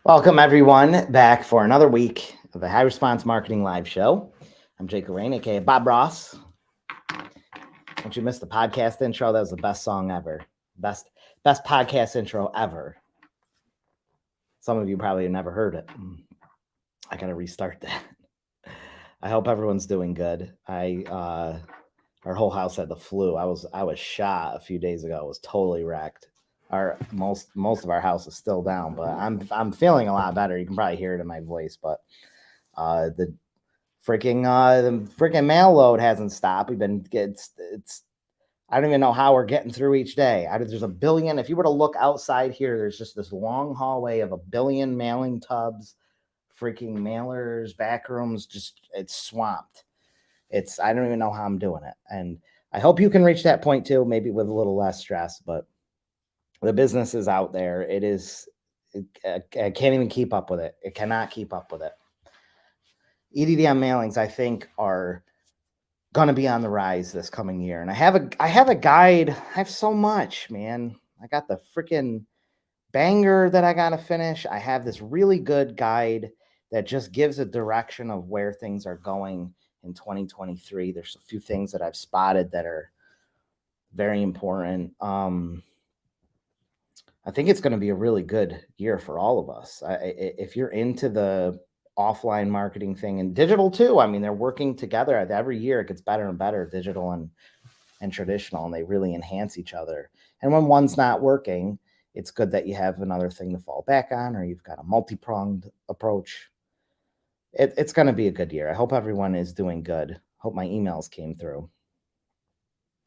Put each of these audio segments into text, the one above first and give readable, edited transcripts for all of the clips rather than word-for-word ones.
Welcome, everyone, back for another week of the High Response Marketing Live Show. I'm Jake Lorraine, aka Bob Ross. Don't you miss the podcast intro? That was the best song ever. Best podcast intro ever. Some of you probably have never heard it. I gotta restart that. I hope everyone's doing good. Our whole house had the flu. I was shot a few days ago. I was totally wrecked. Our most of our house is still down, but I'm feeling a lot better. You can probably hear it in my voice, but the freaking mail load hasn't stopped. It's I don't even know how we're getting through each day. There's a billion. If you were to look outside here, there's just this long hallway of a billion mailing tubs, freaking mailers, back rooms. Just it's swamped. I don't even know how I'm doing it, and I hope you can reach that point too, maybe with a little less stress. But the business is out there. I can't even keep up with it. It cannot keep up with it. EDDM mailings, I think, are going to be on the rise this coming year. And I have a guide. I have so much, man. I got the freaking banger that I got to finish. I have this really good guide that just gives a direction of where things are going in 2023. There's a few things that I've spotted that are very important. I think it's going to be a really good year for all of us. If you're into the offline marketing thing and digital too, I mean, they're working together. Every year it gets better and better, digital and traditional, and they really enhance each other. And when one's not working, it's good that you have another thing to fall back on, or you've got a multi-pronged approach. It's going to be a good year. I hope everyone is doing good. Hope my emails came through.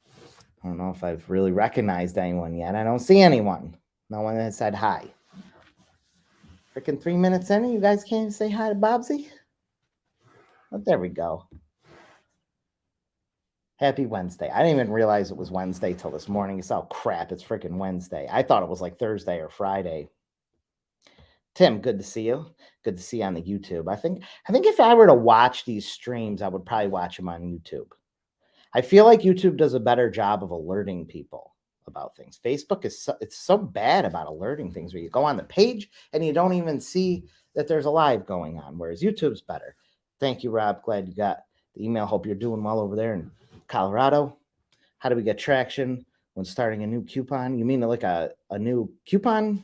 I don't know if I've really recognized anyone yet. I don't see anyone. No one has said hi. Freaking 3 minutes in, you guys can't say hi to Bobsy? Oh, there we go. Happy Wednesday. I didn't even realize it was Wednesday till this morning. It's all crap. It's freaking Wednesday. I thought it was like Thursday or Friday. Tim, good to see you. Good to see you on the YouTube. I think if I were to watch these streams, I would probably watch them on YouTube. I feel like YouTube does a better job of alerting people about things. Facebook it's so bad about alerting things where you go on the page and you don't even see that there's a live going on, whereas YouTube's better. Thank you, Rob. Glad you got the email. Hope you're doing well over there in Colorado. How do we get traction when starting a new coupon? You mean like a new coupon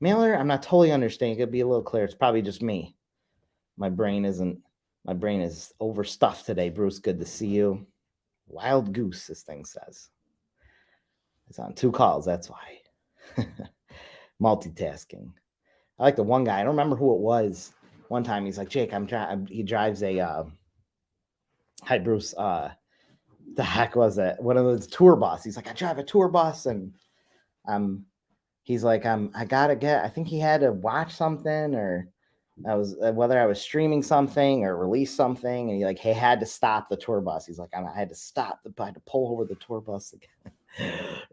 mailer? I'm not totally understanding. It could be a little clear. It's probably just me. My brain is overstuffed today. Bruce, good to see you. Wild goose, this thing says. It's on 2 calls, that's why. Multitasking. I like the one guy. I don't remember who it was. One time he's like, Jake, he drives a hi Bruce, the heck was it? One of those tour bus. He's like, I drive a tour bus, and he's like, I think he had to watch something, or I was whether I was streaming something or release something, and he had to stop the tour bus. He's like, I had to stop I had to pull over the tour bus again.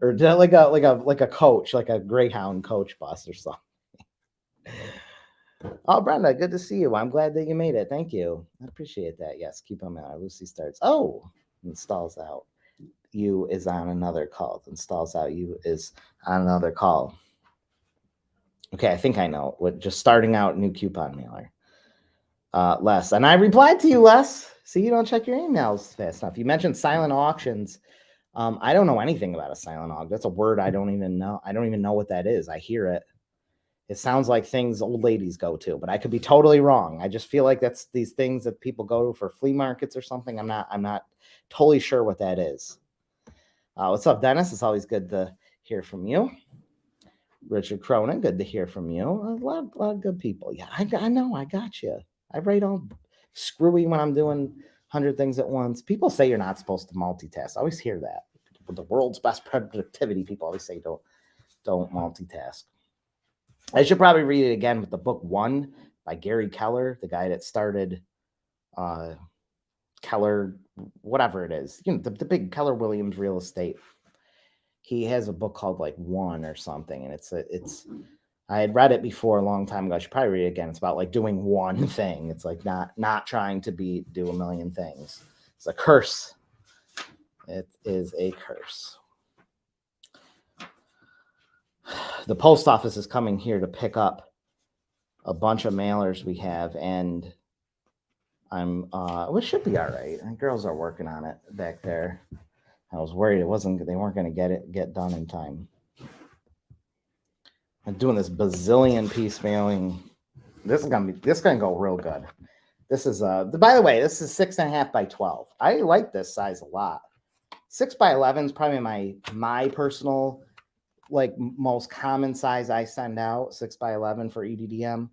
Or like a coach, like a Greyhound coach bus or something. Oh, Brenda, good to see you. I'm glad that you made it. Thank you. I appreciate that. Yes, keep them out. Lucy starts. Oh, installs out. You is on another call. Installs out. You is on another call. Okay, I think I know. What just starting out new coupon mailer. Les, and I replied to you, Les. See, you don't check your emails fast enough. You mentioned silent auctions. I don't know anything about a silent aug. That's a word I don't even know. I don't even know what that is. I hear it. It sounds like things old ladies go to, but I could be totally wrong. I just feel like that's these things that people go to for flea markets or something. I'm not totally sure what that is. What's up, Dennis? It's always good to hear from you. Richard Cronin, good to hear from you. A lot of good people. Yeah, I know. I got you. I write all screwy when I'm doing 100 things at once. People say you're not supposed to multitask. I always hear that. The world's best productivity people always say don't multitask. I should probably read it again with the book One by Gary Keller, the guy that started Keller, whatever it is, the big Keller Williams real estate. He has a book called like One or something, and it's I had read it before a long time ago. I should probably read it again. It's about like doing one thing. It's like not trying to do a million things. It's a curse. It is a curse. The post office is coming here to pick up a bunch of mailers we have, and I'm well, it should be all right. The girls are working on it back there. I was worried they weren't going to get done in time. I'm doing this bazillion piece mailing. This is gonna go real good. This is by the way, this is 6.5 by 12. I like this size a lot. 6 by 11 is probably my personal like most common size I send out. 6 by 11 for EDDM.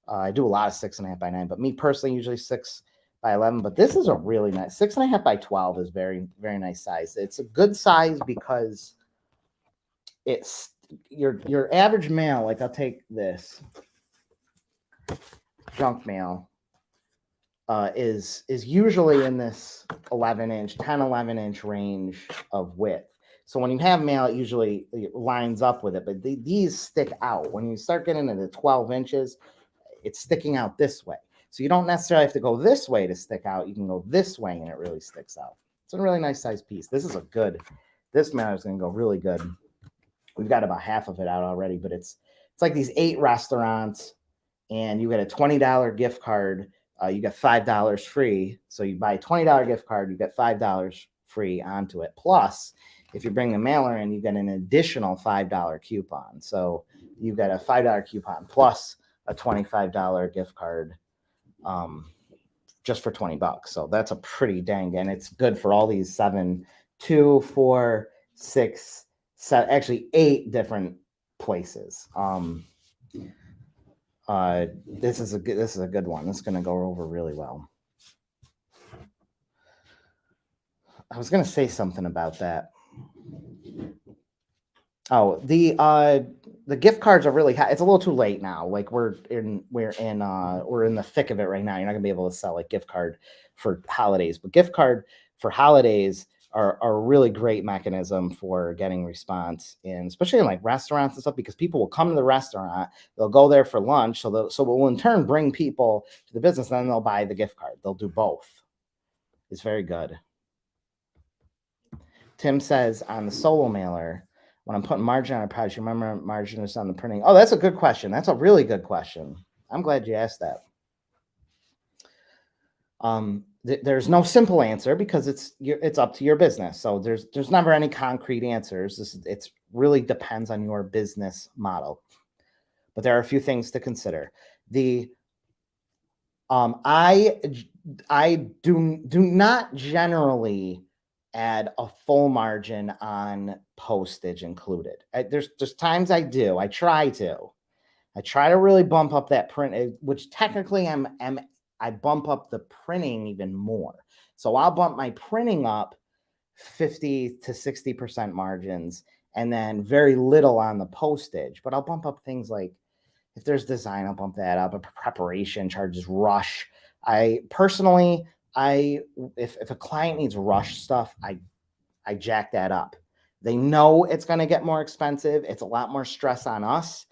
I do a lot of 6.5 by 9, but me personally usually 6 by 11. But this is a really nice 6.5 by 12 is very, very nice size. It's a good size because it's your average mail. Like I'll take this junk mail. Is usually in this 10-11 inch range of width. So when you have mail, it usually lines up with it, but these stick out. When you start getting into 12 inches, it's sticking out this way. So you don't necessarily have to go this way to stick out. You can go this way and it really sticks out. It's a really nice size piece. This mail is going to go really good. We've got about half of it out already, but it's like these 8 restaurants and you get a $20 gift card. You get $5 free. So you buy a $20 gift card, you get $5 free onto it. Plus, if you bring the mailer in, you get an additional $5 coupon. So you get a $5 coupon plus a $25 gift card just for $20. So that's a pretty dang, and it's good for all these 7, 2, 4, 6, 7, actually 8 different places. This is a good one. This is going to go over really well. I was going to say something about that. Oh, the gift cards are really high. It's a little too late now. Like we're in the thick of it right now. You're not going to be able to sell like gift card for holidays, but gift card for holidays are a really great mechanism for getting response in, especially in like restaurants and stuff, because people will come to the restaurant, they'll go there for lunch, so it will in turn bring people to the business, and then they'll buy the gift card. They'll do both. It's very good. Tim says on the solo mailer, when I'm putting margin on a product, you remember margin is on the printing? Oh, that's a good question. That's a really good question. I'm glad you asked that. There's no simple answer because it's up to your business. So there's never any concrete answers. It really depends on your business model. But there are a few things to consider. I do not generally add a full margin on postage included. There's times I do. I try to really bump up that print, which technically I bump up the printing even more. So I'll bump my printing up 50 to 60% margins and then very little on the postage. But I'll bump up things like if there's design, I'll bump that up. Preparation charges, rush. I personally, if a client needs rush stuff, I jack that up. They know it's going to get more expensive. It's a lot more stress on us.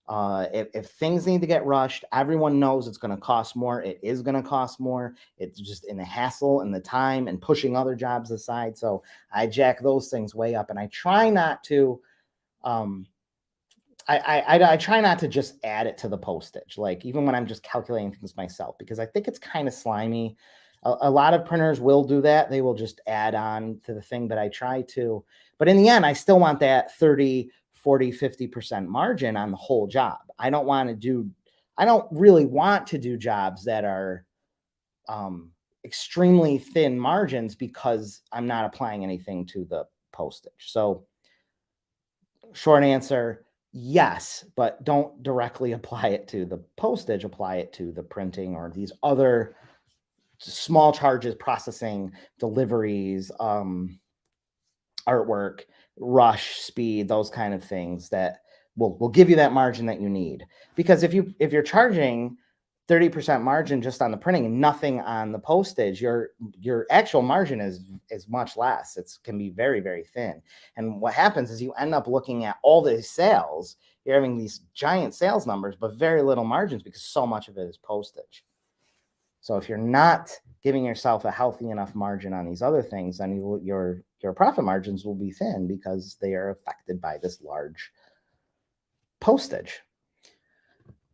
If things need to get rushed, everyone knows it's going to cost more. It is going to cost more. It's just in the hassle and the time and pushing other jobs aside. So I jack those things way up, and I try not to. I try not to just add it to the postage, like even when I'm just calculating things myself, because I think it's kind of slimy. A lot of printers will do that. They will just add on to the thing, but I try to. But in the end, I still want that 30, 40, 50% margin on the whole job. I don't really want to do jobs that are extremely thin margins because I'm not applying anything to the postage. So short answer, yes, but don't directly apply it to the postage. Apply it to the printing or these other small charges, processing, deliveries, artwork, rush, speed, those kind of things that will give you that margin that you need. Because if you're charging 30% margin just on the printing and nothing on the postage, your actual margin is much less. It can be very, very thin. And what happens is you end up looking at all these sales. You're having these giant sales numbers, but very little margins because so much of it is postage. So if you're not giving yourself a healthy enough margin on these other things, then your profit margins will be thin because they are affected by this large postage.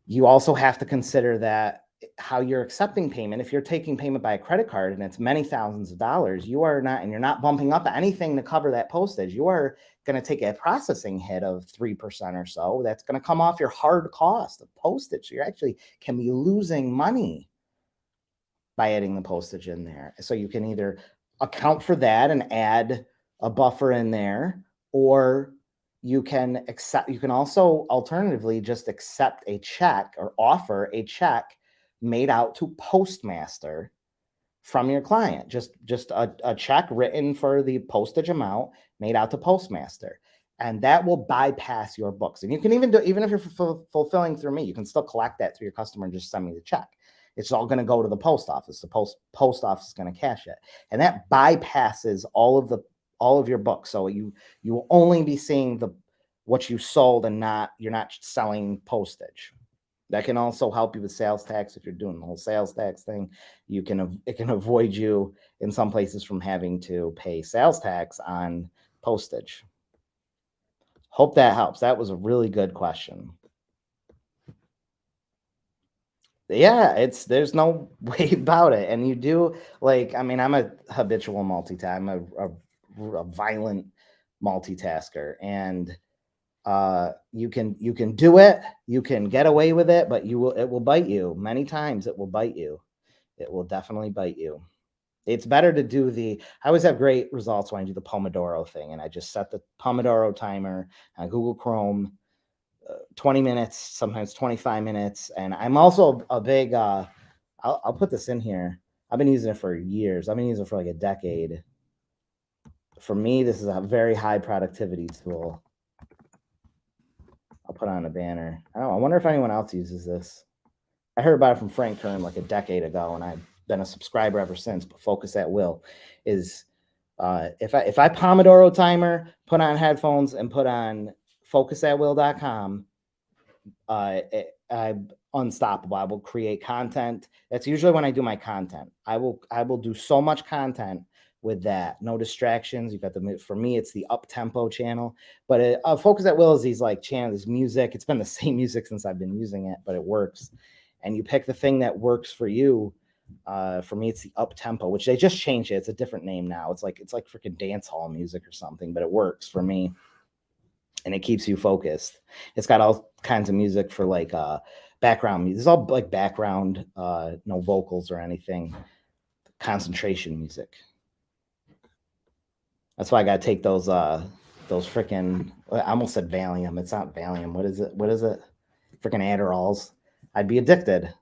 You also have to consider that how you're accepting payment. If you're taking payment by a credit card and it's many thousands of dollars, you are not, and you're not bumping up anything to cover that postage. You are going to take a processing hit of 3% or so. That's going to come off your hard cost of postage. So you actually can be losing money by adding the postage in there. So you can either account for that and add a buffer in there, or you can also alternatively just accept a check or offer a check made out to postmaster from your client. Just a check written for the postage amount made out to postmaster. And that will bypass your books. And you can even if you're fulfilling through me, you can still collect that through your customer and just send me the check. It's all going to go to the post office. The post office is going to cash it. And that bypasses all of your books. So you will only be seeing what you sold, and you're not selling postage. That can also help you with sales tax. If you're doing the whole sales tax thing, it can avoid you in some places from having to pay sales tax on postage. Hope that helps. That was a really good question. Yeah, there's no way about it. And you do, like, I mean, I'm a habitual multitasker. I'm a violent multitasker, and you can do it, you can get away with it, but it will bite you many times. It will bite you. It will definitely bite you. It's better to do I always have great results when I do the Pomodoro thing, and I just set the Pomodoro timer on Google Chrome, 20 minutes, sometimes 25 minutes. And I'm also a big, I'll put this in here. I've been using it for years. I've been using it for like a decade. For me, this is a very high productivity tool. I'll put on a banner. I wonder if anyone else uses this. I heard about it from Frank Kern like a decade ago, and I've been a subscriber ever since. But Focus at Will is if I Pomodoro timer, put on headphones, and put on focusatwill.com, I'm unstoppable. I will create content. That's usually when I do my content. I will do so much content with that. No distractions. You got for me, it's the up tempo channel. But Focus at Will is these like channels, music. It's been the same music since I've been using it, but it works. And you pick the thing that works for you. For me, it's the up tempo, which they just changed it. It's a different name now. It's like freaking dance hall music or something, but it works for me. And it keeps you focused. It's got all kinds of music for like background music. It's all like background, no vocals or anything. Concentration music. That's why I gotta take those freaking, I almost said Valium. It's not Valium. What is it? Freaking Adderalls. I'd be addicted.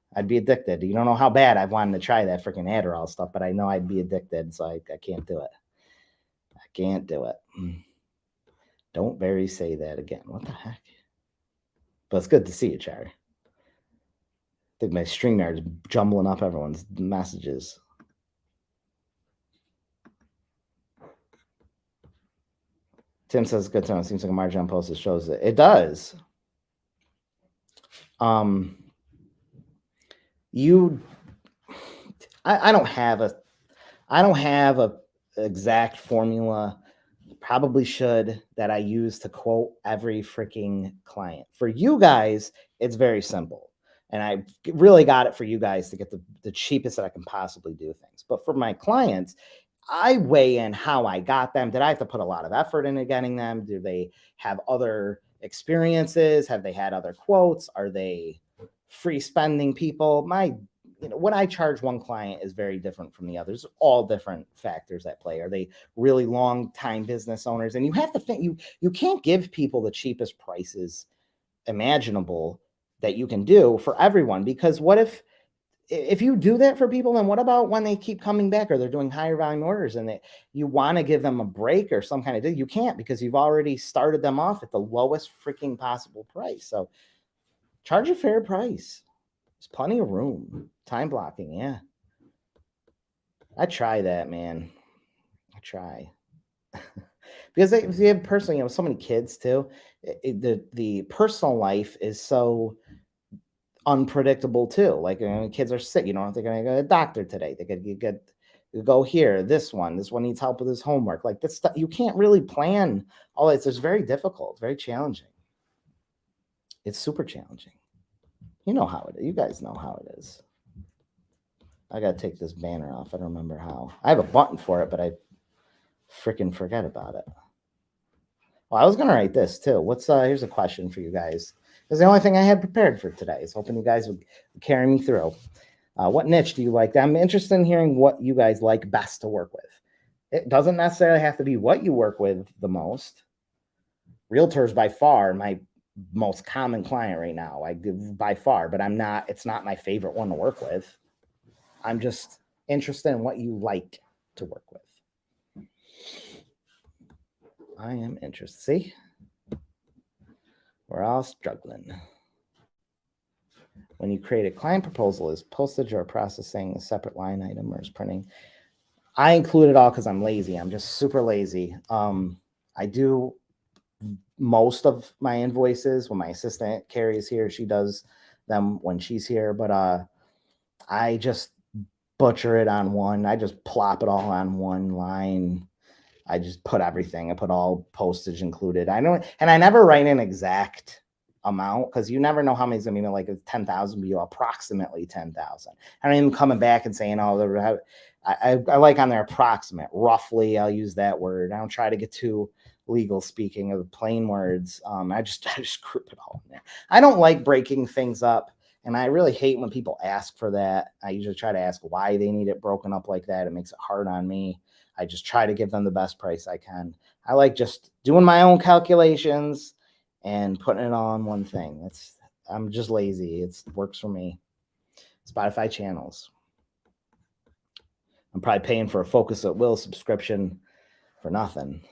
You don't know how bad I've wanted to try that freaking Adderall stuff, but I know I'd be addicted, so I can't do it. I can't do it. Don't Barry say that again. What the heck? But it's good to see you, Cherry. I think my StreamYard is jumbling up everyone's messages. Tim says good to know. It seems like a margin on post shows it. It does. I don't have a exact formula. Probably should, that I use to quote every freaking client. For you guys, it's very simple. And I really got it for you guys to get the cheapest that I can possibly do things. But for my clients, I weigh in how I got them. Did I have to put a lot of effort into getting them? Do they have other experiences? Have they had other quotes? Are they free spending people? What I charge one client is very different from the others. All different factors at play. Are they really long time business owners? And you have to think, you can't give people the cheapest prices imaginable that you can do for everyone, because what if you do that for people, then what about when they keep coming back or they're doing higher volume orders and you want to give them a break or some kind of deal? You can't, because you've already started them off at the lowest freaking possible price. So charge a fair price. There's plenty of room. Time blocking, yeah. I try that, man. I try. Because if you have personally, so many kids too, the personal life is so unpredictable too. Like, kids are sick. You don't know if they're going to go to the doctor today. They could go here. This one needs help with his homework. Like, this stuff, you can't really plan all this. It's very difficult, very challenging. It's super challenging. You know how it is. You guys know how it is. I got to take this banner off. I don't remember how. I have a button for it, but I freaking forget about it. Well, I was going to write this too. Here's a question for you guys. This is the only thing I had prepared for today. So hoping you guys would carry me through. What niche do you like? I'm interested in hearing what you guys like best to work with. It doesn't necessarily have to be what you work with the most. Realtors by far my most common client right now. I give by far, but it's not my favorite one to work with. I'm just interested in what you like to work with. I am interested. See? We're all struggling. When you create a client proposal, is postage or processing a separate line item or is printing? I include it all because I'm lazy. I'm just super lazy. I do most of my invoices when my assistant Carrie is here. She does them when she's here, but I just butcher it on one. I just plop it all on one line. I just put everything. I put all postage included. I never write an exact amount because you never know how many is going to be. Like it's 10,000, but approximately 10,000. I don't even coming back and saying, oh, I like on there approximate, roughly. I'll use that word. I don't try to get too legal speaking of plain words. I just group it all in there. I don't like breaking things up. And I really hate when people ask for that. I usually try to ask why they need it broken up like that. It makes it hard on me. I just try to give them the best price I can. I like just doing my own calculations and putting it all on one thing. I'm just lazy. It works for me. Spotify channels. I'm probably paying for a Focus at Will subscription for nothing.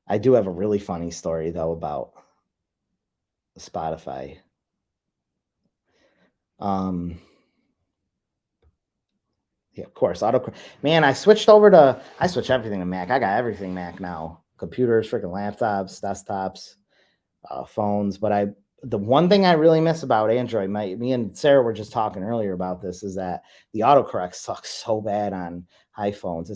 I do have a really funny story, though, about Spotify. Yeah, of course. Man, I switch everything to Mac. I got everything Mac now. Computers, freaking laptops, desktops, phones. But the one thing I really miss about Android, me and Sarah were just talking earlier about this, is that the autocorrect sucks so bad on iPhones.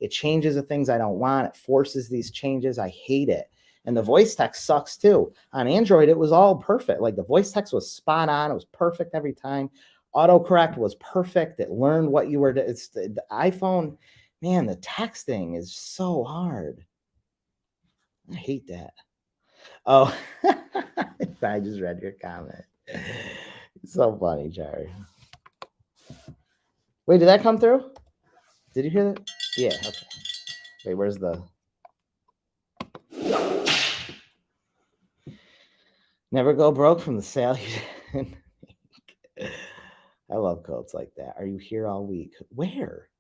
It changes the things I don't want. It forces these changes. I hate it. And the voice text sucks too. On Android, it was all perfect. Like the voice text was spot on. It was perfect every time. Autocorrect was perfect. It learned what you were. It's the iPhone, man. The texting is so hard. I hate that. Oh, I just read your comment. So funny, Jerry. Wait, did that come through? Did you hear that? Yeah. Okay. Wait, where's the? Never go broke from the sale. I love quotes like that. Are you here all week? Where?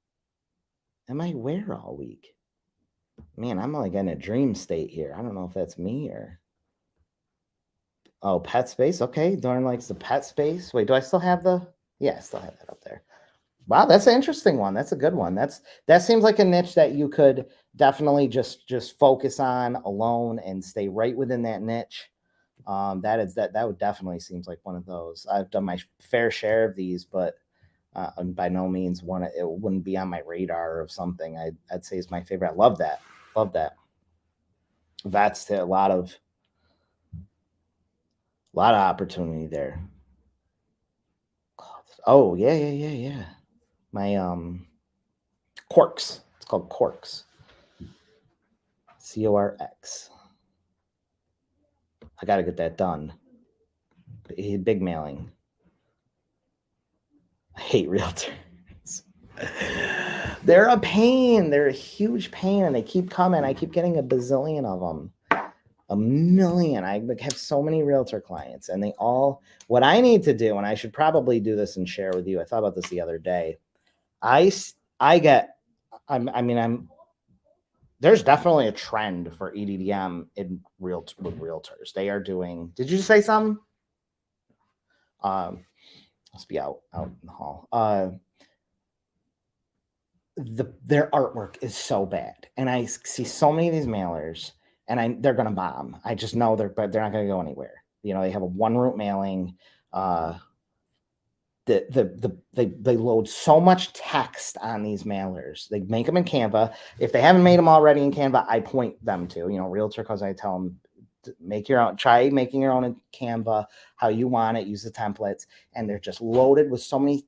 Am I where all week? Man, I'm like in a dream state here. I don't know if that's me or. Oh, pet space. Okay. Dorn likes the pet space. Wait, do I still have yeah, I still have that up there. Wow, that's an interesting one. That's a good one. That seems like a niche that you could definitely just focus on alone and stay right within that niche. That would definitely seems like one of those. I've done my fair share of these, but by no means it wouldn't be on my radar of something I'd say is my favorite. I love that. That's a lot of opportunity there. Oh yeah. My Quarks. It's called Quarks. CORX. I got to get that done. Big mailing. I hate realtors. They're a pain. They're a huge pain, and they keep coming. I keep getting a bazillion of them. A million. I have so many realtor clients, and what I need to do, and I should probably do this and share with you. I thought about this the other day. There's definitely a trend for EDDM with realtors. They are doing. Did you say something? Must be out in the hall. Their artwork is so bad, and I see so many of these mailers, and they're gonna bomb. I just know they're not gonna go anywhere. They have a one route mailing. They load so much text on these mailers. They make them in Canva. If they haven't made them already in Canva, I point them to, Realtor, because I tell them make your own, try making your own in Canva, how you want it, use the templates. And they're just loaded with so many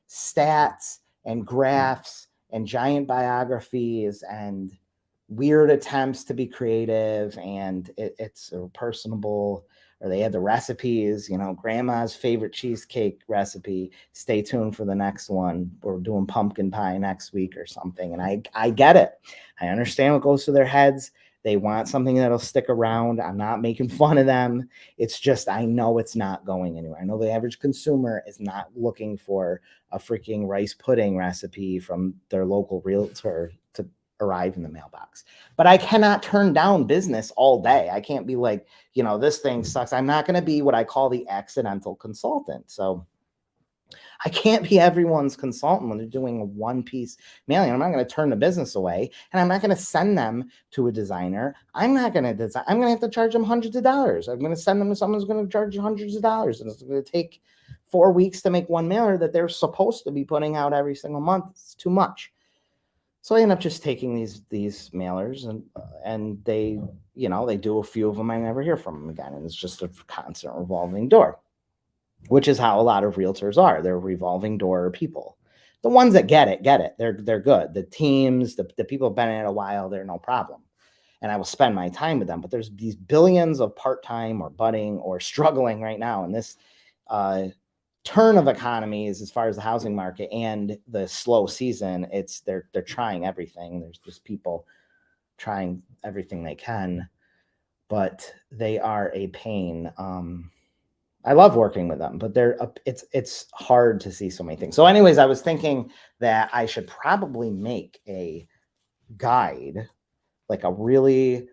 stats and graphs and giant biographies and weird attempts to be creative, and it's personable. Or they had the recipes, grandma's favorite cheesecake recipe. Stay tuned for the next one. We're doing pumpkin pie next week or something. And I get it. I understand what goes through their heads. They want something that'll stick around. I'm not making fun of them. It's just, I know it's not going anywhere. I know the average consumer is not looking for a freaking rice pudding recipe from their local realtor to arrive in the mailbox. But I cannot turn down business all day. I can't be like, this thing sucks. I'm not going to be what I call the accidental consultant. So I can't be everyone's consultant when they're doing a one-piece mailing. I'm not going to turn the business away, and I'm not going to send them to a designer. I'm not going to design. I'm going to have to charge them hundreds of dollars. I'm going to send them to someone who's going to charge hundreds of dollars, and it's going to take 4 weeks to make one mailer that they're supposed to be putting out every single month. It's too much. So I end up just taking these mailers and they, they do a few of them. I never hear from them again. And it's just a constant revolving door, which is how a lot of realtors are. They're revolving door people. The ones that get it. They're good. The teams, the people have been in it a while, they're no problem. And I will spend my time with them. But there's these billions of part-time or budding or struggling right now in this turn of economies as far as the housing market and the slow season. They're trying everything. There's just people trying everything they can, but they are a pain. I love working with them, but it's hard to see so many things. So anyways, I was thinking that I should probably make a guide, like a really,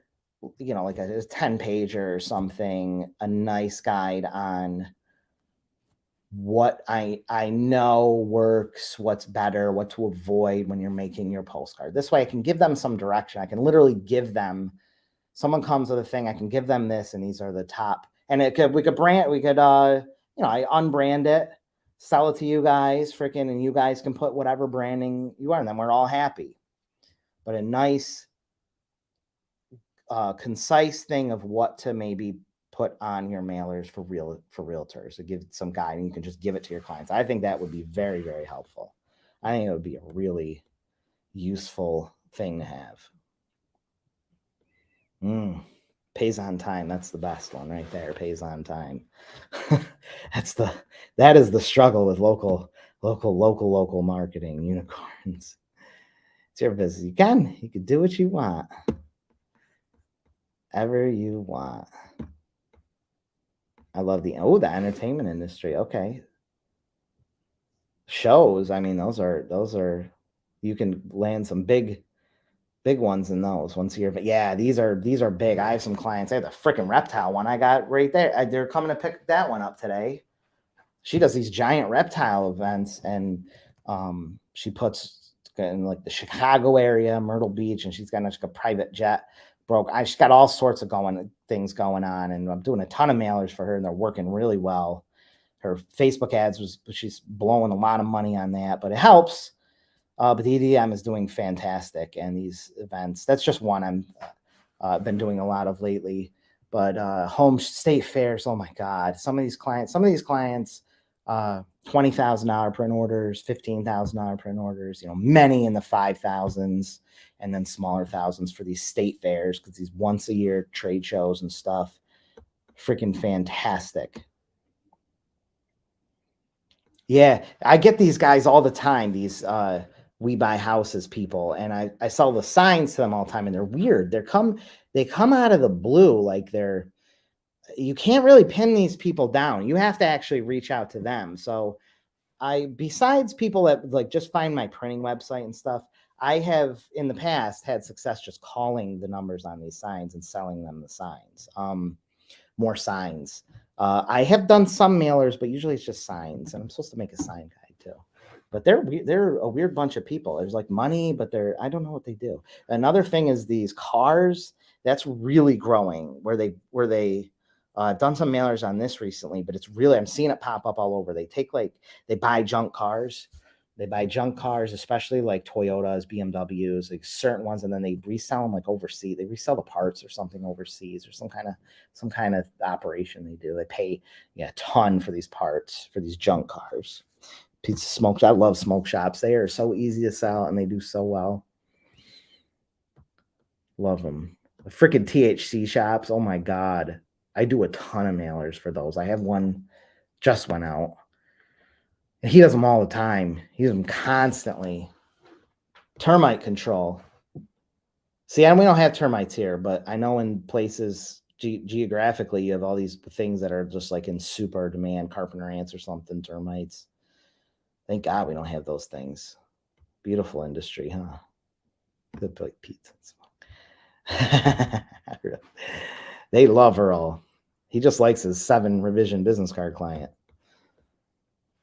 like a 10-pager or something, a nice guide on what I know works, what's better, what to avoid when you're making your postcard. This way I can give them some direction. I can literally give them, someone comes with a thing, I can give them this, and these are the top. And we could I unbrand it, sell it to you guys, freaking, and you guys can put whatever branding you want, and then we're all happy. But a nice, concise thing of what to maybe put on your mailers for realtors, to give some guide, and you can just give it to your clients. I think that would be very, very helpful. I think it would be a really useful thing to have. Pays on time. That's the best one right there. Pays on time. That is the struggle with local marketing unicorns. It's your business. You can do what you want. Ever you want. I love the entertainment industry. Okay. Shows. I mean, those are, you can land some big ones in those once a year. But yeah, these are big. I have some clients. I have the freaking reptile one I got right there. They're coming to pick that one up today. She does these giant reptile events, and she puts in like the Chicago area, Myrtle Beach, and she's got like a private jet. She's got all sorts of things going on, and I'm doing a ton of mailers for her, and they're working really well. Her Facebook ads she's blowing a lot of money on that, but it helps. But the EDM is doing fantastic, and these events, that's just one I've been doing a lot of lately. But home state fairs, oh my God, some of these clients, $20,000 print orders, $15,000 print orders, many in the 5,000s, and then smaller thousands for these state fairs, because these once a year trade shows and stuff, freaking fantastic. Yeah, I get these guys all the time, these We Buy Houses people, and I sell the signs to them all the time, and they're weird. They come out of the blue, like you can't really pin these people down. You have to actually reach out to them. So besides people that like just find my printing website and stuff, I have in the past had success just calling the numbers on these signs and selling them the signs. More signs. I have done some mailers, but usually it's just signs, and I'm supposed to make a sign guide too. But they're a weird bunch of people. There's like money, but I don't know what they do. Another thing is these cars. That's really growing. Where they I've done some mailers on this recently, but it's really, I'm seeing it pop up all over. They buy junk cars, They buy junk cars, especially like Toyotas, BMWs, like certain ones, and then they resell them like overseas. They resell the parts or something overseas, or some kind of operation they do. They pay a ton for these parts for these junk cars. Pizza smoke. I love smoke shops. They are so easy to sell and they do so well. Love them. The freaking THC shops. Oh my god, I do a ton of mailers for those. I have one just went out. And he does them all the time. He does them constantly. Termite control. See, we don't have termites here, but I know in places geographically you have all these things that are just like in super demand, carpenter ants or something, termites. Thank God we don't have those things. Beautiful industry, huh? Good like pizza. They love Earl. He just likes his 7 revision business card client.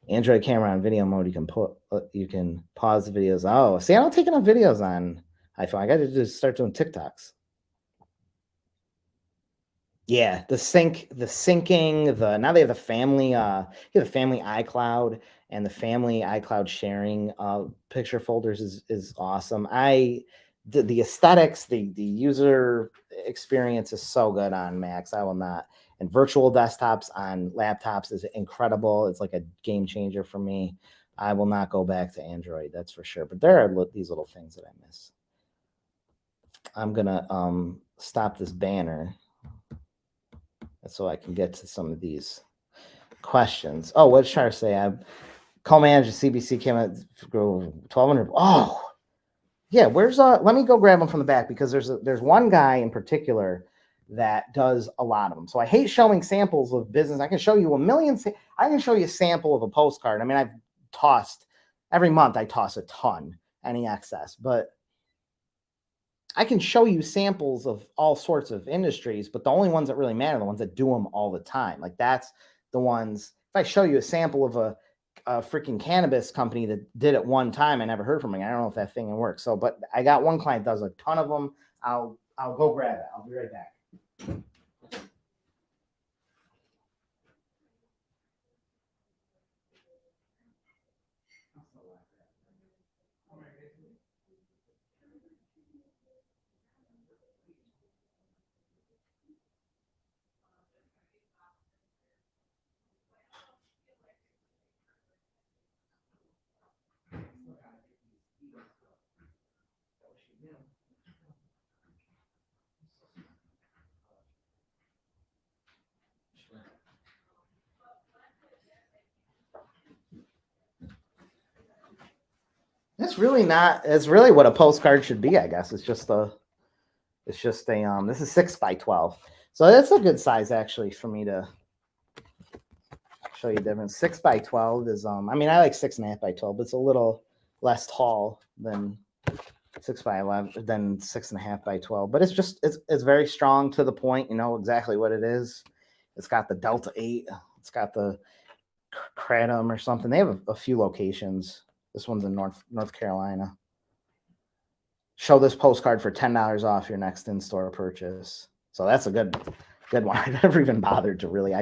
Android camera on video mode. You can pause the videos. Oh, see, I don't take enough videos on iPhone. I got to just start doing TikToks. Yeah, the syncing, now they have the family, the family iCloud, and the family iCloud sharing picture folders is awesome. The aesthetics, the user experience is so good on Macs. I will not. And virtual desktops on laptops is incredible. It's like a game changer for me. I will not go back to Android, that's for sure. But there are these little things that I miss. I'm gonna stop this banner so I can get to some of these questions. Oh, what's trying to say? I co-managed CBC came at 1,200. Oh, yeah. Where's let me go grab them from the back, because there's one guy in particular that does a lot of them. So I hate showing samples of business. I can show you a million. I can show you a sample of a postcard. I mean, I've tossed every month. I toss a ton, any excess, but I can show you samples of all sorts of industries, but the only ones that really matter are the ones that do them all the time. Like that's the ones. If I show you a sample of a freaking cannabis company that did it one time, I never heard from them. I don't know if that thing works. So, but I got one client that does a ton of them. I'll go grab it. I'll be right back. It's really not. It's really what a postcard should be, I guess. It's just a. This is 6x12, so that's a good size actually for me to show you difference. 6x12 is I mean, I like 6.5x12, but it's a little less tall than 6x11 than 6.5x12. But it's very strong to the point. You know exactly what it is. It's got the Delta 8. It's got the Kratom or something. They have a few locations. This one's in North Carolina. Show this postcard for $10 off your next in-store purchase. So that's a good one. I never even bothered to really.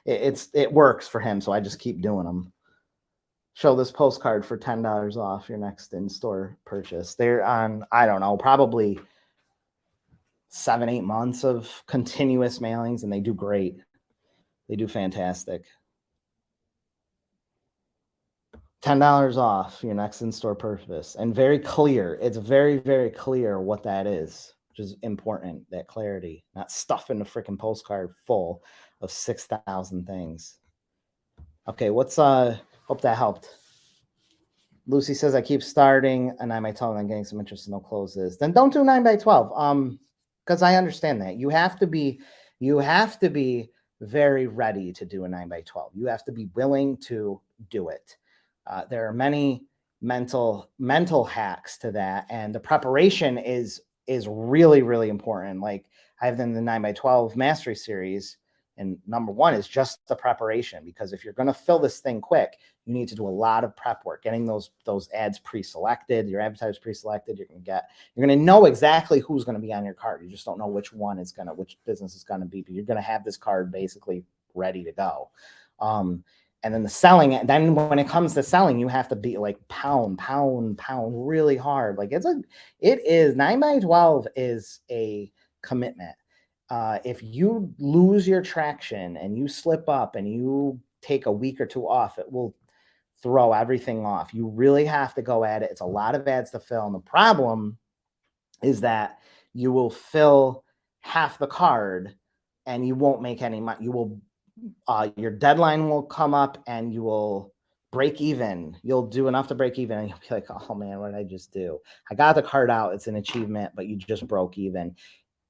It works for him, so I just keep doing them. Show this postcard for $10 off your next in-store purchase. They're on, I don't know, probably 7-8 months of continuous mailings, and they do great. They do fantastic. $10 off your next in-store purchase, and very clear. It's very, very clear what that is, which is important. That clarity, not stuffing the freaking postcard full of 6,000 things. Okay, hope that helped. Lucy says I keep starting, and I might tell them I'm getting some interest in no closes. Then don't do 9x12. Because I understand that you have to be very ready to do a 9x12. You have to be willing to do it. There are many mental hacks to that, and the preparation is really, really important. Like I have in the 9x12 mastery series, and number one is just the preparation, because if you're going to fill this thing quick, you need to do a lot of prep work, getting those ads pre-selected, your advertisers pre-selected. You're going to know exactly who's going to be on your card. You just don't know which business is going to be, but you're going to have this card basically ready to go. And then the selling, then when it comes to selling, you have to be like pound really hard. Like it is 9x12 is a commitment. If you lose your traction and you slip up and you take a week or two off, it will throw everything off. You really have to go at it. It's a lot of ads to fill. And the problem is that you will fill half the card and you won't make any money. You will, your deadline will come up and you will break even. You'll do enough to break even and you'll be like, oh man, what did I just do? I got the card out. It's an achievement, but you just broke even.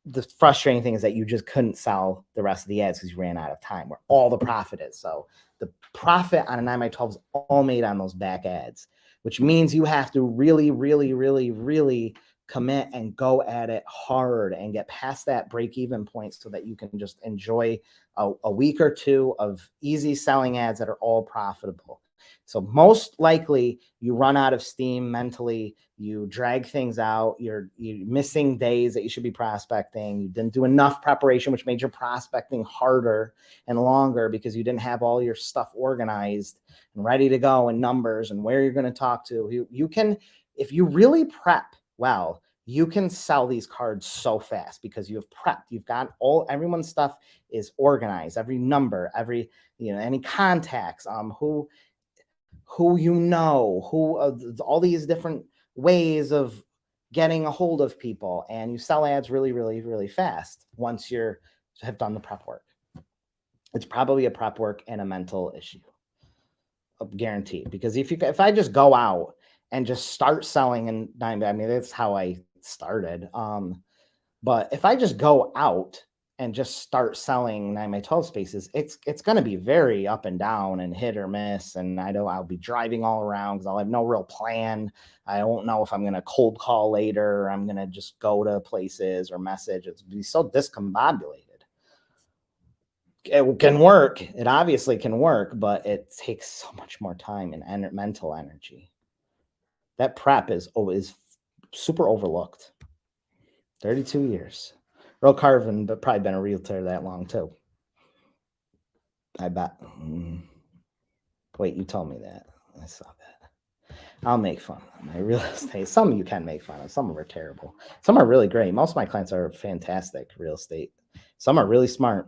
The frustrating thing is that you just couldn't sell the rest of the ads because you ran out of time where all the profit is. So the profit on a 9x12 is all made on those back ads, which means you have to really, really, really, really commit and go at it hard and get past that break-even point so that you can just enjoy a week or two of easy selling ads that are all profitable. So most likely you run out of steam mentally, you drag things out, you're missing days that you should be prospecting, you didn't do enough preparation, which made your prospecting harder and longer because you didn't have all your stuff organized and ready to go and numbers and where you're going to talk to. You can, if you really prep well, you can sell these cards so fast because you have prepped. You've got everyone's stuff is organized, every number, every, any contacts, who all these different ways of getting a hold of people, and you sell ads really, really, really fast once you have done the prep work. It's probably a prep work and a mental issue, guaranteed. Because if I just go out and just start selling, and I mean that's how I started. But if I just go out and just start selling 9x12 spaces, it's going to be very up and down and hit or miss. And I'll be driving all around because I'll have no real plan. I won't know if I'm going to cold call later, or I'm going to just go to places or message. It's be so discombobulated. It can work. It obviously can work, but it takes so much more time and mental energy. That prep is super overlooked. 32 years. Earl Carvin, but probably been a realtor that long too. I bet. Wait, you told me that. I saw that. I'll make fun of my real estate. Some of you can make fun of. Some of them are terrible. Some are really great. Most of my clients are fantastic real estate. Some are really smart.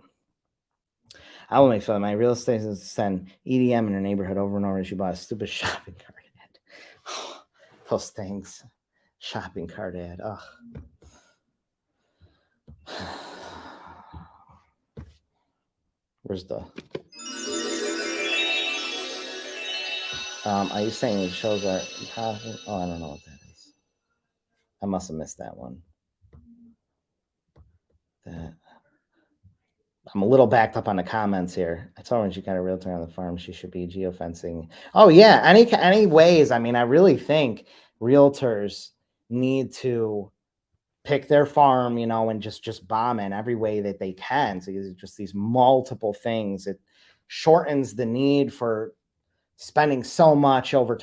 I will make fun of my real estate is send EDM in her neighborhood over and over. She bought a stupid shopping cart ad. Those things. Shopping cart ad. Ugh. Where's the... are you saying it shows our profit? Oh, I don't know what that is. I must have missed that one. I'm a little backed up on the comments here. I told her when she got a realtor on the farm, she should be geofencing. Oh yeah, any ways. I mean, I really think realtors need to pick their farm, and just bomb in every way that they can. So it's just these multiple things. It shortens the need for spending so much over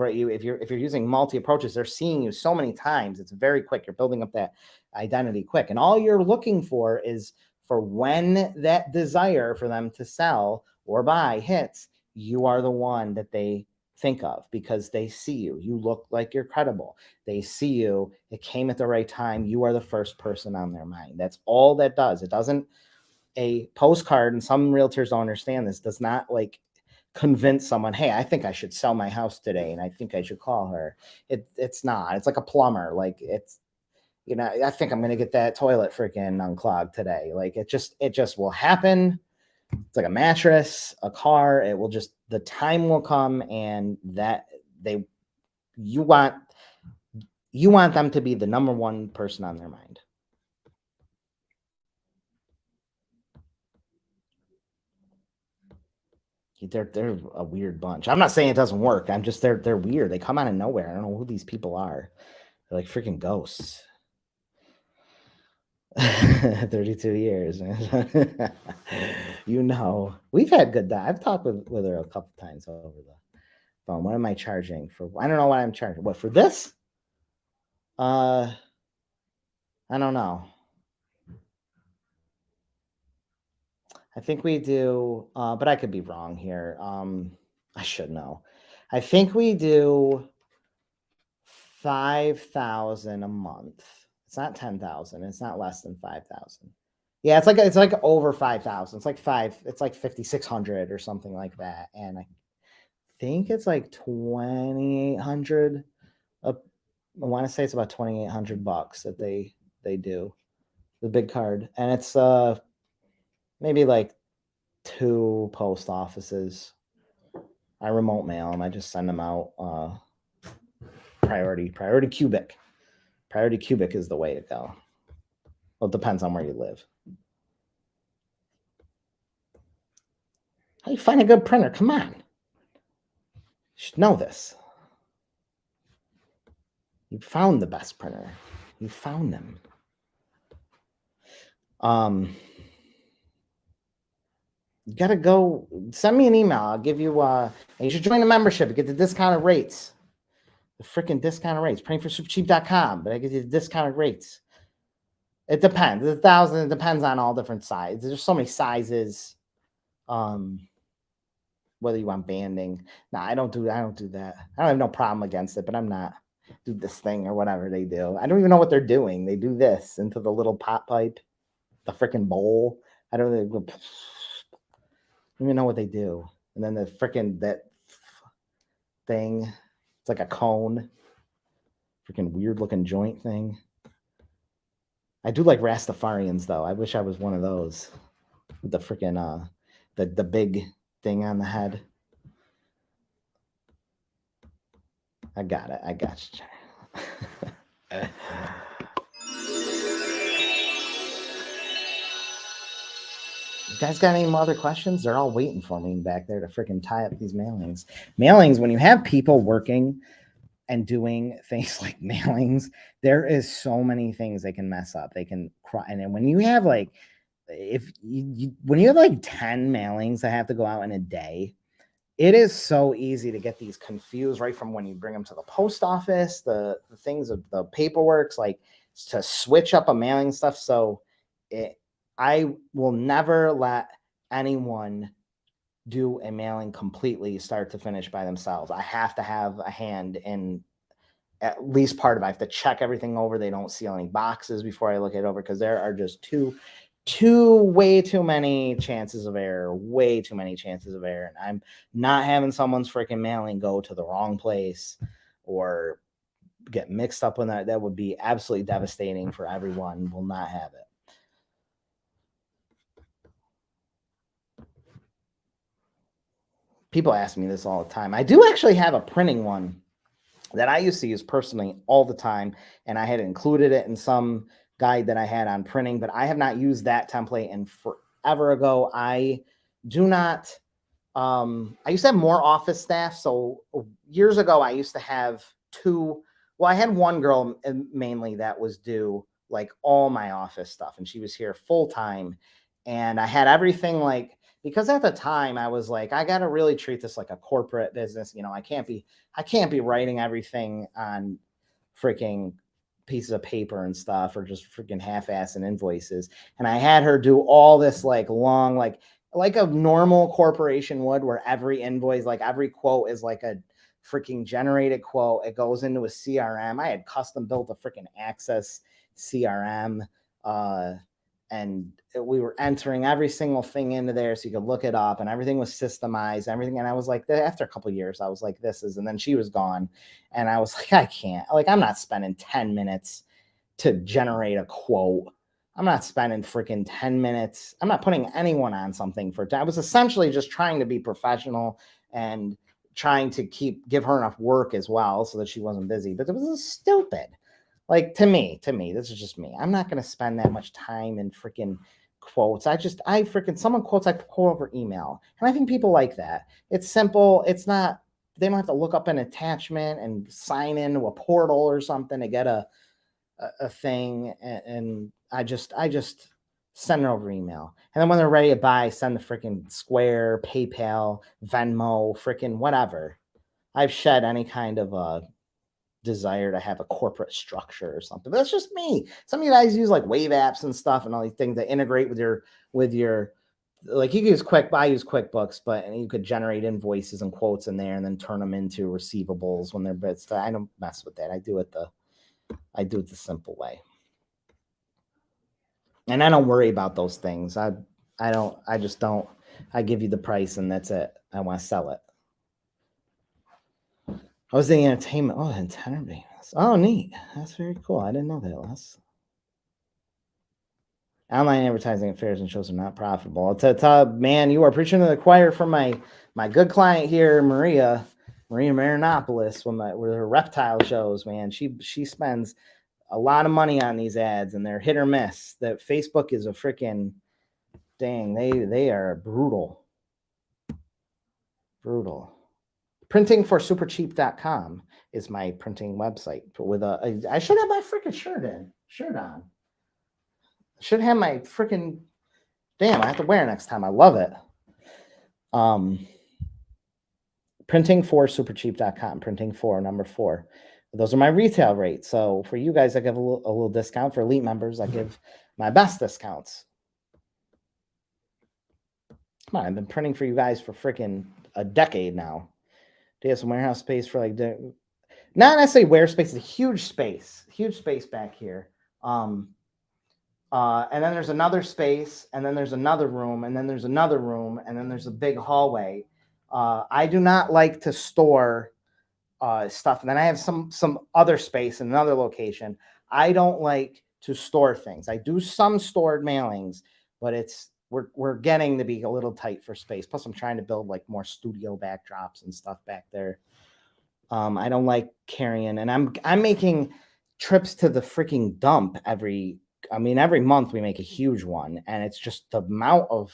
at you. If you're using multi approaches, they're seeing you so many times. It's very quick. You're building up that identity quick. And all you're looking for is for when that desire for them to sell or buy hits, you are the one that they think of because they see you. You look like you're credible. They see you. It came at the right time. You are the first person on their mind. That's all that does. It doesn't, a postcard, and some realtors don't understand this, does not like convince someone, hey, I think I should sell my house today and I think I should call her. It's not. It's like a plumber. Like it's, I think I'm going to get that toilet freaking unclogged today. Like it just will happen. It's like a mattress, a car. It will just, the time will come, and that you want them to be the number one person on their mind. They're a weird bunch. I'm not saying it doesn't work. I'm just, they're weird. They come out of nowhere. I don't know who these people are. They're like freaking ghosts. 32 years. We've had good time. I've talked with her a couple times over the phone. What am I charging for? I don't know what I'm charging. What, for this? I don't know. I think we do, but I could be wrong here. I should know. I think we do 5,000 a month. It's not 10,000. It's not less than 5,000. Yeah, it's like over 5,000. It's like 5,600 or something like that. And I think it's like 2,800. I want to say it's about 2,800 bucks that they do the big card, and it's maybe like 2 post offices. I remote mail them. I just send them out. Priority cubic. Priority cubic is the way to go. Well, it depends on where you live. How do you find a good printer? Come on. You should know this. You found the best printer. You found them. You gotta go send me an email. I'll give you you should join the membership and get the discounted rates. The freaking discounted rates. Prayingforsupercheap.com, but I give you the discounted rates. It depends. It's 1,000. It depends on all different sizes. There's so many sizes. Whether you want banding. No, I don't do that. I don't have no problem against it, but I'm not do this thing or whatever they do. I don't even know what they're doing. They do this into the little pot pipe, the freaking bowl. I don't even know what they do. And then the freaking that thing, it's like a cone, freaking weird looking joint thing. I do like Rastafarians though. I wish I was one of those with the freaking the big thing on the head. I got it. I got you. You guys got any other questions? They're all waiting for me back there to freaking tie up these mailings. Mailings, when you have people working and doing things like mailings, there is so many things they can mess up. They can cry. And then when you have like, when you have like 10 mailings that have to go out in a day, it is so easy to get these confused right from when you bring them to the post office, the things of the paperwork's like to switch up a mailing stuff. So I will never let anyone do a mailing completely start to finish by themselves. I have to have a hand in at least part of it. I have to check everything over. They don't seal any boxes before I look it over because there are just way too many chances of error. Way too many chances of error. And I'm not having someone's freaking mailing go to the wrong place or get mixed up with that. That would be absolutely devastating for everyone. Will not have it. People ask me this all the time. I do actually have a printing one that I used to use personally all the time, and I had included it in some guide that I had on printing, but I have not used that template in forever ago. I do not. I used to have more office staff. So years ago, I used to have two. Well, I had one girl mainly that was do like all my office stuff, and she was here full time, and I had everything like. Because at the time I was like, I got to really treat this like a corporate business. You know, I can't be writing everything on freaking pieces of paper and stuff or just freaking half-ass and invoices. And I had her do all this like long, like a normal corporation would, where every invoice, like every quote is like a freaking generated quote. It goes into a CRM. I had custom built a freaking Access CRM. And we were entering every single thing into there so you could look it up, and everything was systemized, everything. And I was like, after a couple of years, I was like, and then she was gone. And I was like, I can't, like, I'm not spending 10 minutes to generate a quote. I'm not spending freaking 10 minutes. I'm not putting anyone on something I was essentially just trying to be professional and trying to give her enough work as well so that she wasn't busy. But it was stupid. Like to me, this is just me. I'm not going to spend that much time in freaking quotes. I freaking, someone quotes, I quote over email. And I think people like that. It's simple. It's not, they don't have to look up an attachment and sign into a portal or something to get a thing. And I just send it over email. And then when they're ready to buy, send the freaking Square, PayPal, Venmo, freaking whatever. I've shed any kind of desire to have a corporate structure or something. But that's just me. Some of you guys use like Wave apps and stuff and all these things that integrate with your like you can use I use QuickBooks, but you could generate invoices and quotes in there and then turn them into receivables when they're bits. I don't mess with that. I do it the simple way. And I don't worry about those things. I just don't. I give you the price and that's it. I want to sell it. I was in entertainment. Oh, entertainment. Oh, neat. That's very cool. I didn't know that, Les. Online advertising at fairs and shows are not profitable. Man, you are preaching to the choir from my good client here, Maria Marinopoulos, with her reptile shows. Man, she spends a lot of money on these ads, and they're hit or miss. That Facebook is a freaking dang. They are brutal. Printingforsupercheap.com is my printing website. With I should have my freaking shirt on. Should have my freaking damn. I have to wear it next time. I love it. Printingforsupercheap.com. Printing for number 4. Those are my retail rates. So for you guys, I give a little discount. For elite members, I give my best discounts. Come on, I've been printing for you guys for freaking a decade now. Do you have some warehouse space for like not necessarily warehouse space? It's a huge space back here. And then there's another space, and then there's another room, and then there's another room, and then there's a big hallway. I do not like to store stuff. And then I have some other space in another location. I don't like to store things. I do some stored mailings, but we're getting to be a little tight for space. Plus, I'm trying to build like more studio backdrops and stuff back there. I don't like carrying, and I'm making trips to the freaking dump every month. We make a huge one, and it's just the amount of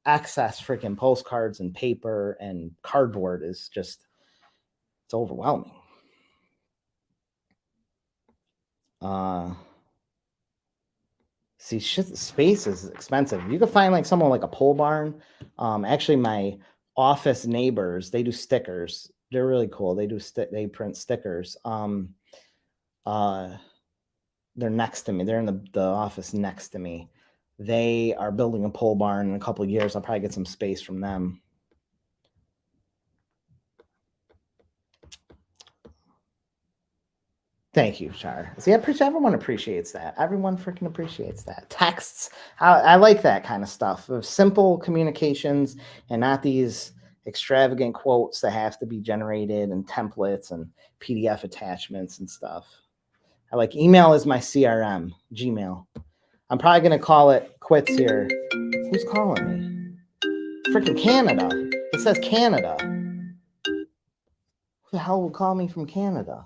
excess freaking postcards and paper and cardboard is just, it's overwhelming. See, space is expensive. You can find like someone like a pole barn. Actually, my office neighbors, they do stickers. They're really cool. They print stickers. They're next to me. They're in the office next to me. They are building a pole barn in a couple of years. I'll probably get some space from them. Thank you, Char. See, everyone appreciates that. Everyone freaking appreciates that. Texts, I like that kind of stuff. Of simple communications and not these extravagant quotes that have to be generated and templates and PDF attachments and stuff. I like email is my CRM, Gmail. I'm probably going to call it quits here. Who's calling me? Freaking Canada. It says Canada. Who the hell will call me from Canada?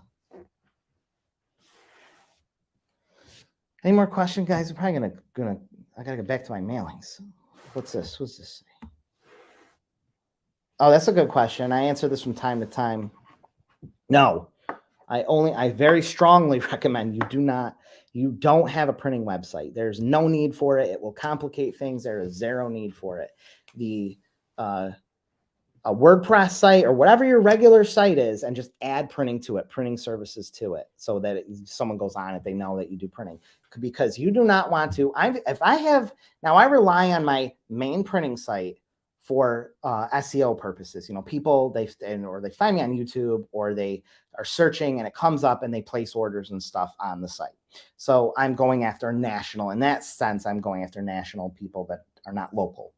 Any more questions, guys? I'm probably gonna I gotta get back to my mailings. What's this? What's this? Oh, that's a good question. I answer this from time to time. No, I very strongly recommend you don't have a printing website. There's no need for it. It will complicate things. There is zero need for it. A WordPress site or whatever your regular site is, and just add printing to it, printing services to it, so that someone goes on it, they know that you do printing. Because you do not want to. I rely on my main printing site for SEO purposes. People they find me on YouTube, or they are searching and it comes up and they place orders and stuff on the site. So I'm going after national. In that sense, I'm going after national people that are not local.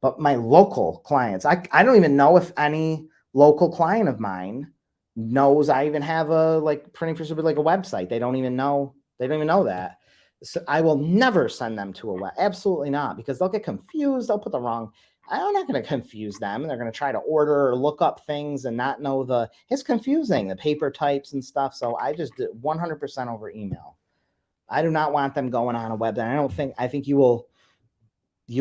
But my local clients, I don't even know if any local client of mine knows I even have a printing for super, like a website. They don't even know that. So I will never send them to a web. Absolutely not, because they'll get confused. They'll put the wrong. I'm not going to confuse them. They're going to try to order or look up things and not know it's confusing, the paper types and stuff. So I just did 100% over email. I do not want them going on a website. I think you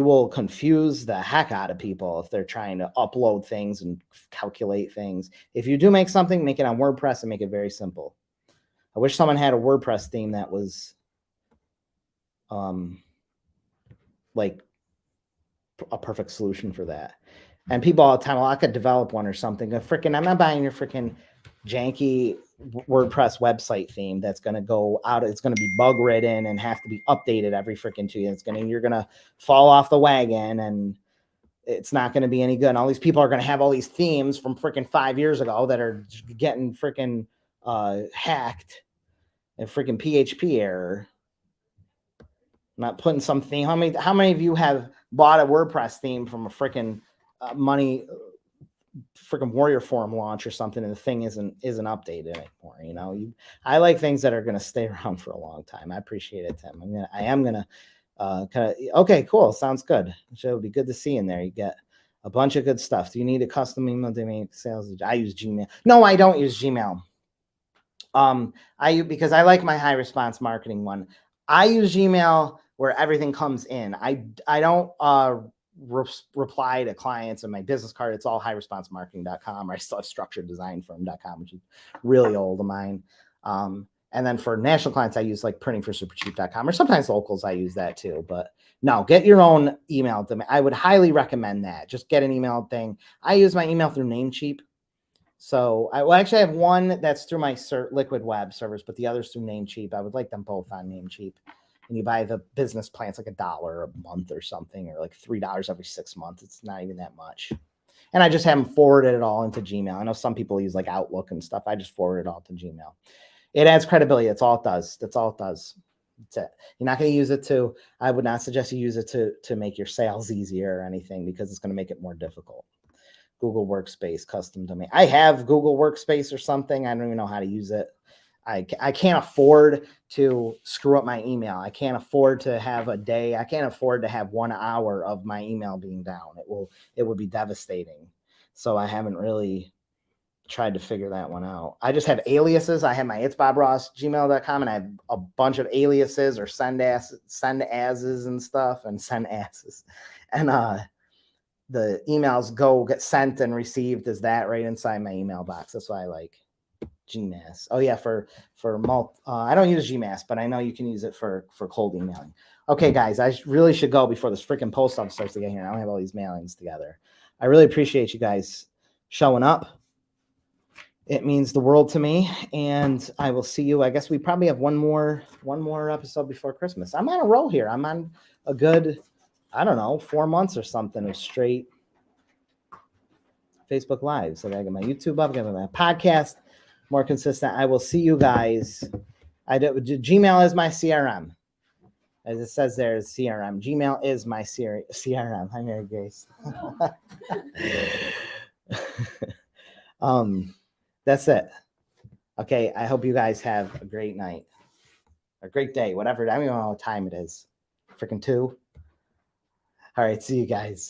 will confuse the heck out of people if they're trying to upload things and calculate things. If you do make something, make it on WordPress and make it very simple. I wish someone had a WordPress theme that was like a perfect solution for that. And people all the time, well, I could develop one or something. I'm not buying your freaking janky WordPress website theme that's going to go out. It's going to be bug ridden and have to be updated every freaking 2 years. You're going to fall off the wagon and it's not going to be any good. And all these people are going to have all these themes from freaking 5 years ago that are getting freaking hacked and freaking PHP error. I'm not putting some theme. How many of you have bought a WordPress theme from a freaking freaking Warrior Forum launch or something, and the thing isn't updated anymore? You know, I like things that are going to stay around for a long time. I appreciate it, Tim. I am gonna kind of, okay, cool, sounds good. So it'll be good to see in there. You get a bunch of good stuff. Do you need a custom email to make sales? I use Gmail. No, I don't use Gmail. Because I like my high response marketing one. I use Gmail where everything comes in. I don't reply to clients in my business card. It's all highresponsemarketing.com, or I still have structureddesignfirm.com, which is really old of mine. And then for national clients, I use like printingforsupercheap.com, or sometimes locals, I use that too. But no, get your own email. I would highly recommend that. Just get an email thing. I use my email through Namecheap. So I will actually have one that's through my Liquid Web servers, but the other's through Namecheap. I would like them both on Namecheap. And you buy the business plan, it's like $1 a month or something, or like $3 every 6 months. It's not even that much. And I just haven't forwarded it all into Gmail. I know some people use like Outlook and stuff. I just forward it all to Gmail. It adds credibility. That's all it does. That's all it does. That's it. You're not going to use it to, I would not suggest you use it to make your sales easier or anything, because it's going to make it more difficult. Google Workspace, custom domain. I have Google Workspace or something. I don't even know how to use it. I can't afford to screw up my email. I can't afford to have a day. I can't afford to have 1 hour of my email being down. It would be devastating. So I haven't really tried to figure that one out. I just have aliases. I have my itsbobross@gmail.com, and I have a bunch of aliases or send asses and stuff, and send asses. And the emails get sent and received as that right inside my email box. That's why I like Gmass. Oh yeah, for I don't use Gmass, but I know you can use it for cold emailing. Okay, guys, I really should go before this freaking post office starts to get here. I don't have all these mailings together. I really appreciate you guys showing up. It means the world to me, and I will see you. I guess we probably have one more episode before Christmas. I'm on a roll here. I'm on a good, I don't know, 4 months or something of straight Facebook Live. So I got my YouTube up, I got my podcast, more consistent. I will see you guys. Gmail is my CRM. As it says there, is CRM. Gmail is my CRM. Hi, Mary Grace. That's it. Okay, I hope you guys have a great night. A great day, whatever. I don't even know what time it is. Freaking 2. All right, see you guys.